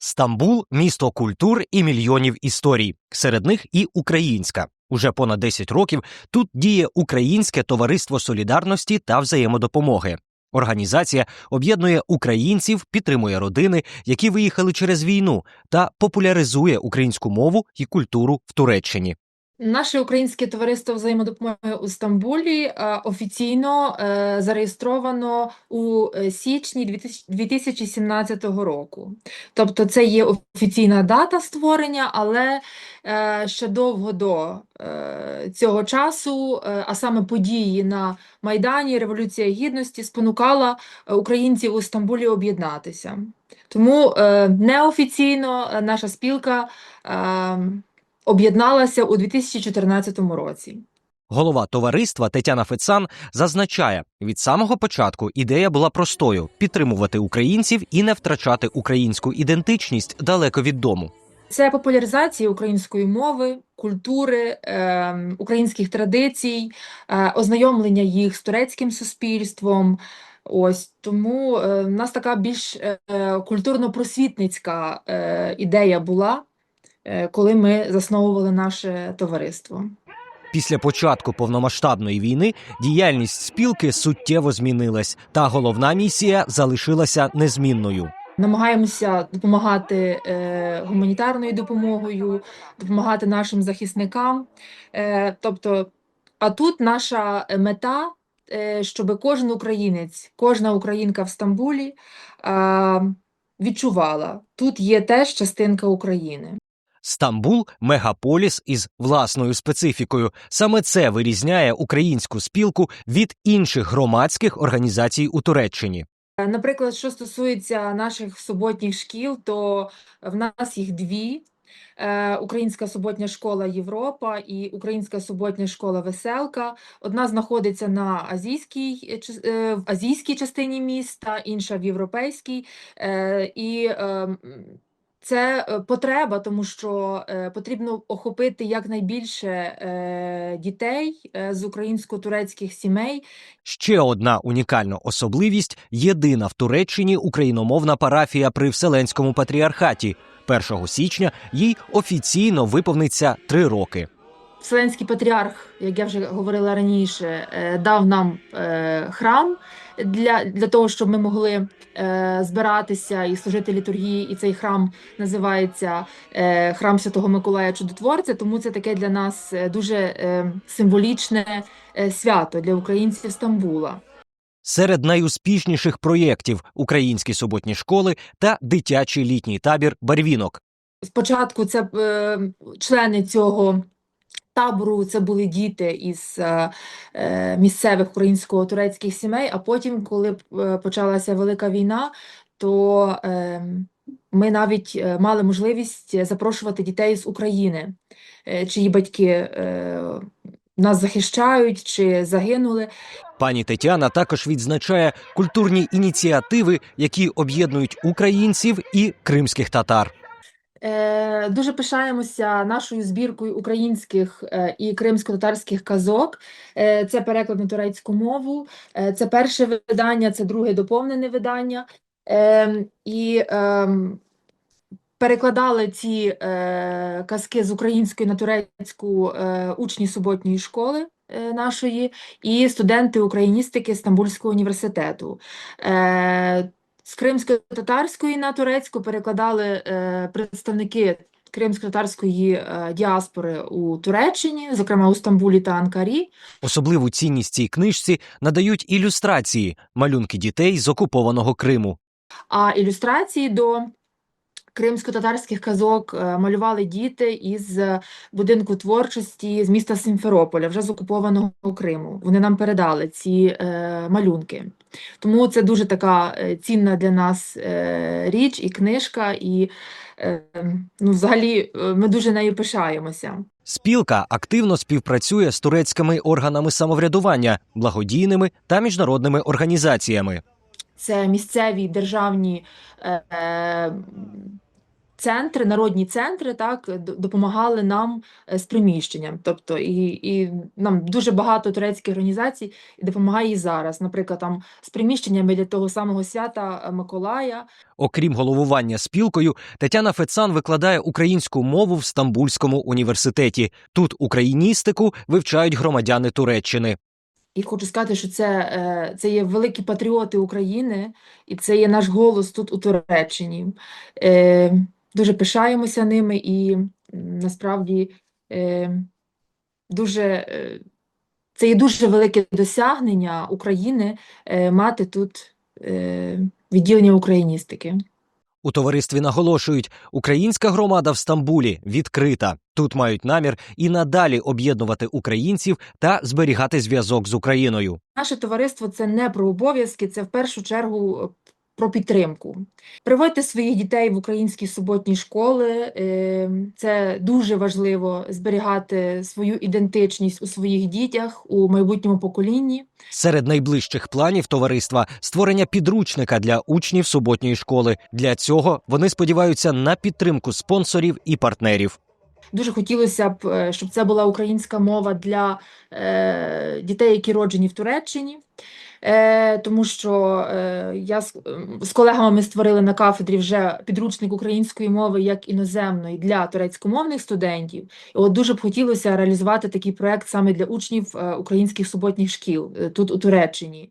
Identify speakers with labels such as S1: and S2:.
S1: Стамбул – місто культур і мільйонів історій. Серед них і українська. Уже понад 10 років тут діє Українське товариство солідарності та взаємодопомоги. Організація об'єднує українців, підтримує родини, які виїхали через війну, та популяризує українську мову і культуру в Туреччині.
S2: Наше Українське товариство взаємодопомоги у Стамбулі офіційно зареєстровано у січні 2017 року. Тобто це є офіційна дата створення, але ще довго до цього часу, а саме події на Майдані, Революція Гідності спонукала українців у Стамбулі об'єднатися. Тому неофіційно наша спілка об'єдналася у 2014 році.
S1: Голова товариства Тетяна Фецан зазначає, від самого початку ідея була простою – підтримувати українців і не втрачати українську ідентичність далеко від дому.
S2: Це популяризація української мови, культури, українських традицій, ознайомлення їх з турецьким суспільством. Тому в нас така більш культурно-просвітницька ідея була, коли ми засновували наше товариство.
S1: Після початку повномасштабної війни діяльність спілки суттєво змінилась, та головна місія залишилася незмінною.
S2: Намагаємося допомагати гуманітарною допомогою, допомагати нашим захисникам. А тут наша мета, щоб кожен українець, кожна українка в Стамбулі відчувала, тут є теж частинка України.
S1: Стамбул – мегаполіс із власною специфікою. Саме це вирізняє українську спілку від інших громадських організацій у Туреччині.
S2: Наприклад, що стосується наших суботніх шкіл, то в нас їх дві. Українська суботня школа «Європа» і Українська суботня школа «Веселка». Одна знаходиться на в азійській частині міста, інша в європейській. І це потреба, тому що потрібно охопити якнайбільше дітей з українсько-турецьких сімей.
S1: Ще одна унікальна особливість – єдина в Туреччині україномовна парафія при Вселенському патріархаті. 1 січня їй офіційно виповниться 3 роки.
S2: Вселенський патріарх, як я вже говорила раніше, дав нам храм для того, щоб ми могли збиратися і служити літургії. І цей храм називається Храм Святого Миколая Чудотворця, тому це таке для нас дуже символічне свято для українців Стамбула.
S1: Серед найуспішніших проєктів – українські суботні школи та дитячий літній табір «Барвінок».
S2: Спочатку це члени цього табору, це були діти із місцевих українсько-турецьких сімей, а потім, коли почалася Велика війна, то ми навіть мали можливість запрошувати дітей з України, чиї батьки нас захищають чи загинули.
S1: Пані Тетяна також відзначає культурні ініціативи, які об'єднують українців і кримських татар.
S2: Дуже пишаємося нашою збіркою українських і кримсько-татарських казок. Це переклад на турецьку мову, це перше видання, це друге доповнене видання. І перекладали ці казки з української на турецьку учні суботньої школи нашої і студенти україністики Стамбульського університету. З кримсько-татарської на турецьку перекладали представники кримсько-татарської діаспори у Туреччині, зокрема у Стамбулі та Анкарі.
S1: Особливу цінність цій книжці надають ілюстрації – малюнки дітей з окупованого Криму.
S2: А ілюстрації до кримсько-татарських казок малювали діти із будинку творчості з міста Сімферополя, вже з окупованого Криму. Вони нам передали ці малюнки. Тому це дуже така цінна для нас річ і книжка, і взагалі ми дуже нею пишаємося.
S1: Спілка активно співпрацює з турецькими органами самоврядування, благодійними та міжнародними організаціями.
S2: Це місцеві державні центри, народні центри, так, допомагали нам з приміщенням. Тобто, і нам дуже багато турецьких організацій допомагає і зараз. Наприклад, там з приміщеннями для того самого свята Миколая.
S1: Окрім головування спілкою, Тетяна Фецан викладає українську мову в Стамбульському університеті. Тут україністику вивчають громадяни Туреччини.
S2: І хочу сказати, що це є великі патріоти України, і це є наш голос тут у Туреччині. Дуже пишаємося ними і насправді це є дуже велике досягнення України мати тут відділення україністики.
S1: У товаристві наголошують, українська громада в Стамбулі відкрита. Тут мають намір і надалі об'єднувати українців та зберігати зв'язок з Україною.
S2: Наше товариство – це не про обов'язки, це в першу чергу про підтримку. Приводьте своїх дітей в українські суботні школи. Це дуже важливо зберігати свою ідентичність у своїх дітях, у майбутньому поколінні.
S1: Серед найближчих планів товариства – створення підручника для учнів суботньої школи. Для цього вони сподіваються на підтримку спонсорів і партнерів.
S2: Дуже хотілося б, щоб це була українська мова для дітей, які роджені в Туреччині. Тому що я з колегами ми створили на кафедрі вже підручник української мови як іноземної для турецькомовних студентів. І от дуже б хотілося реалізувати такий проект саме для учнів українських суботніх шкіл тут у Туреччині.